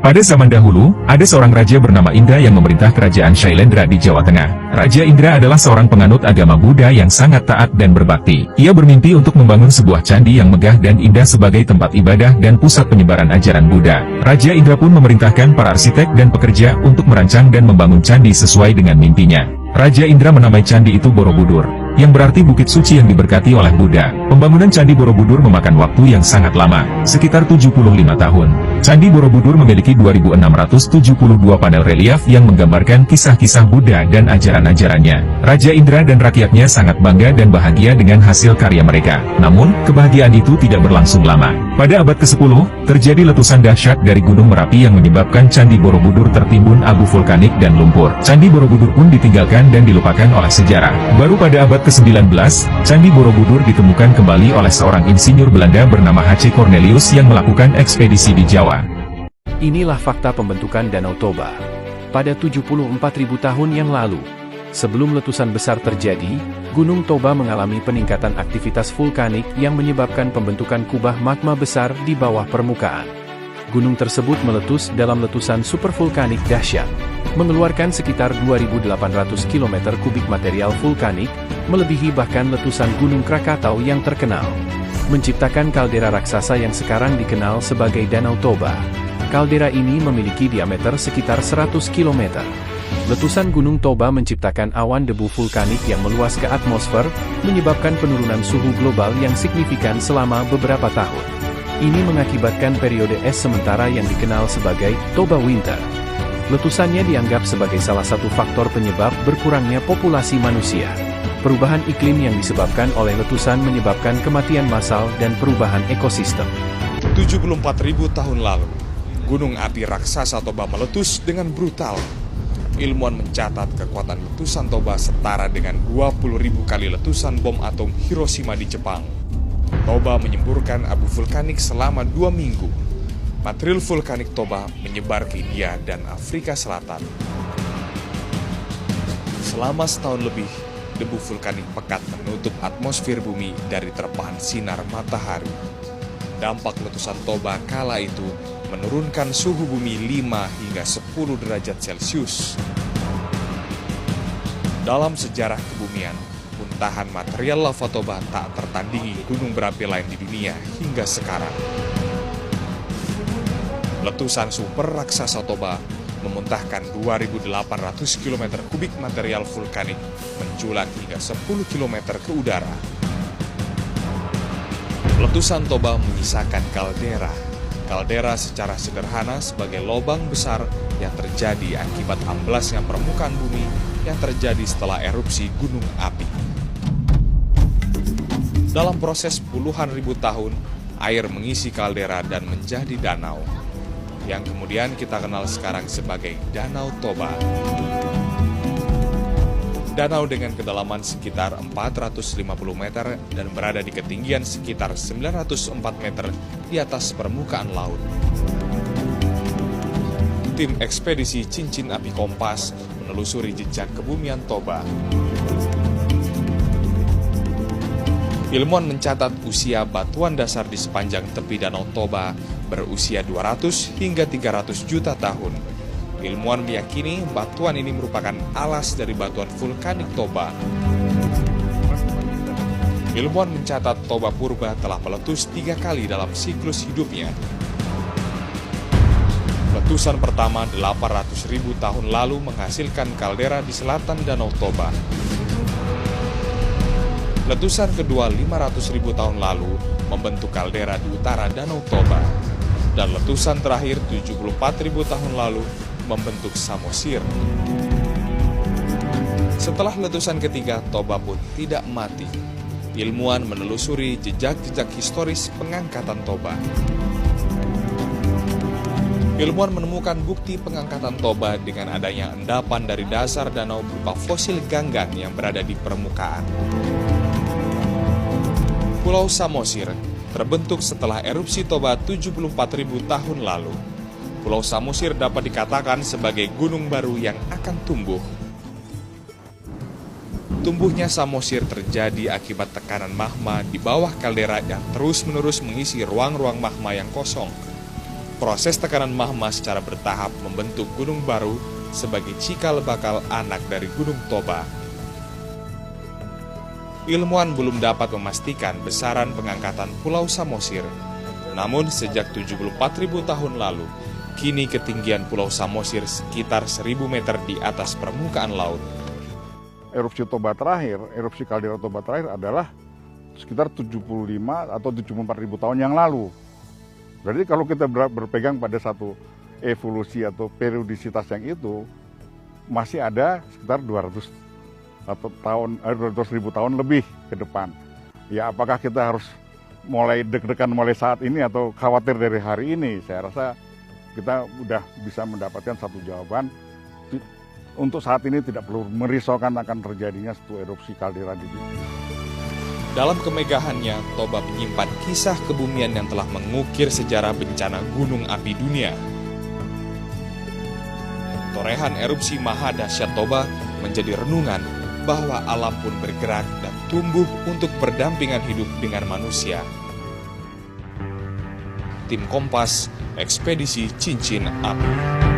Pada zaman dahulu, ada seorang raja bernama Indra yang memerintah kerajaan Shailendra di Jawa Tengah. Raja Indra adalah seorang penganut agama Buddha yang sangat taat dan berbakti. Ia bermimpi untuk membangun sebuah candi yang megah dan indah sebagai tempat ibadah dan pusat penyebaran ajaran Buddha. Raja Indra pun memerintahkan para arsitek dan pekerja untuk merancang dan membangun candi sesuai dengan mimpinya. Raja Indra menamai candi itu Borobudur, yang berarti bukit suci yang diberkati oleh Buddha. Pembangunan Candi Borobudur memakan waktu yang sangat lama, sekitar 75 tahun. Candi Borobudur memiliki 2.672 panel relief yang menggambarkan kisah-kisah Buddha dan ajaran-ajarannya. Raja Indra dan rakyatnya sangat bangga dan bahagia dengan hasil karya mereka. Namun, kebahagiaan itu tidak berlangsung lama. Pada abad ke-10, terjadi letusan dahsyat dari Gunung Merapi yang menyebabkan Candi Borobudur tertimbun abu vulkanik dan lumpur. Candi Borobudur pun ditinggalkan dan dilupakan oleh sejarah. Baru pada abad ke-19, Candi Borobudur ditemukan kembali oleh seorang insinyur Belanda bernama H.C. Cornelius yang melakukan ekspedisi di Jawa. Inilah fakta pembentukan Danau Toba. Pada 74.000 tahun yang lalu, sebelum letusan besar terjadi, Gunung Toba mengalami peningkatan aktivitas vulkanik yang menyebabkan pembentukan kubah magma besar di bawah permukaan. Gunung tersebut meletus dalam letusan supervulkanik dahsyat, mengeluarkan sekitar 2.800 km kubik material vulkanik, melebihi bahkan letusan Gunung Krakatau yang terkenal, menciptakan kaldera raksasa yang sekarang dikenal sebagai Danau Toba. Kaldera ini memiliki diameter sekitar 100 km. Letusan Gunung Toba menciptakan awan debu vulkanik yang meluas ke atmosfer, menyebabkan penurunan suhu global yang signifikan selama beberapa tahun. Ini mengakibatkan periode es sementara yang dikenal sebagai Toba Winter. Letusannya dianggap sebagai salah satu faktor penyebab berkurangnya populasi manusia. Perubahan iklim yang disebabkan oleh letusan menyebabkan kematian massal dan perubahan ekosistem. 74.000 tahun lalu, gunung api raksasa Toba meletus dengan brutal. Ilmuwan mencatat kekuatan letusan Toba setara dengan 20.000 kali letusan bom atom Hiroshima di Jepang. Toba menyemburkan abu vulkanik selama 2 minggu. Material vulkanik Toba menyebar ke India dan Afrika Selatan. Selama setahun lebih, debu vulkanik pekat menutup atmosfer bumi dari terpahan sinar matahari. Dampak letusan Toba kala itu menurunkan suhu bumi 5 hingga 10 derajat Celcius. Dalam sejarah kebumian, muntahan material lava Toba tak tertandingi gunung berapi lain di dunia hingga sekarang. Letusan super raksasa Toba memuntahkan 2.800 km kubik material vulkanik menjulang hingga 10 km ke udara. Letusan Toba menyisakan kaldera. Kaldera secara sederhana sebagai lubang besar yang terjadi akibat amblasnya permukaan bumi yang terjadi setelah erupsi gunung api. Dalam proses puluhan ribu tahun, air mengisi kaldera dan menjadi danau, yang kemudian kita kenal sekarang sebagai Danau Toba. Danau dengan kedalaman sekitar 450 meter dan berada di ketinggian sekitar 904 meter di atas permukaan laut. Tim ekspedisi Cincin Api Kompas menelusuri jejak kebumian Toba. Ilmuwan mencatat usia batuan dasar di sepanjang tepi Danau Toba berusia 200 hingga 300 juta tahun. Ilmuwan meyakini batuan ini merupakan alas dari batuan vulkanik Toba. Ilmuwan mencatat Toba Purba telah meletus 3 kali dalam siklus hidupnya. Letusan pertama 800.000 tahun lalu menghasilkan kaldera di selatan Danau Toba. Letusan kedua 500.000 tahun lalu membentuk kaldera di utara Danau Toba. Dan letusan terakhir 74.000 tahun lalu membentuk samosir. Setelah letusan ketiga, Toba pun tidak mati. Ilmuwan menelusuri jejak-jejak historis pengangkatan Toba. Ilmuwan menemukan bukti pengangkatan Toba dengan adanya endapan dari dasar danau berupa fosil ganggan yang berada di permukaan. Pulau Samosir terbentuk setelah erupsi Toba 74.000 tahun lalu. Pulau Samosir dapat dikatakan sebagai gunung baru yang akan tumbuh. Tumbuhnya Samosir terjadi akibat tekanan magma di bawah kaldera yang terus-menerus mengisi ruang-ruang magma yang kosong. Proses tekanan magma secara bertahap membentuk gunung baru sebagai cikal bakal anak dari Gunung Toba. Ilmuwan belum dapat memastikan besaran pengangkatan Pulau Samosir. Namun sejak 74.000 tahun lalu, kini ketinggian Pulau Samosir sekitar 1.000 meter di atas permukaan laut. Erupsi Toba terakhir, erupsi kaldera Toba terakhir adalah sekitar 75 atau 74.000 tahun yang lalu. Jadi kalau kita berpegang pada satu evolusi atau periodisitas yang itu, masih ada sekitar 200 ribu tahun lebih ke depan. Ya, apakah kita harus mulai deg-degan mulai saat ini atau khawatir dari hari ini? Saya rasa kita udah bisa mendapatkan satu jawaban. Untuk saat ini tidak perlu merisaukan akan terjadinya satu erupsi kaldera di dunia. Dalam kemegahannya, Toba menyimpan kisah kebumian yang telah mengukir sejarah bencana gunung api dunia. Torehan erupsi maha dahsyat Toba menjadi renungan bahwa alam pun bergerak dan tumbuh untuk berdampingan hidup dengan manusia. Tim Kompas, Ekspedisi Cincin Api.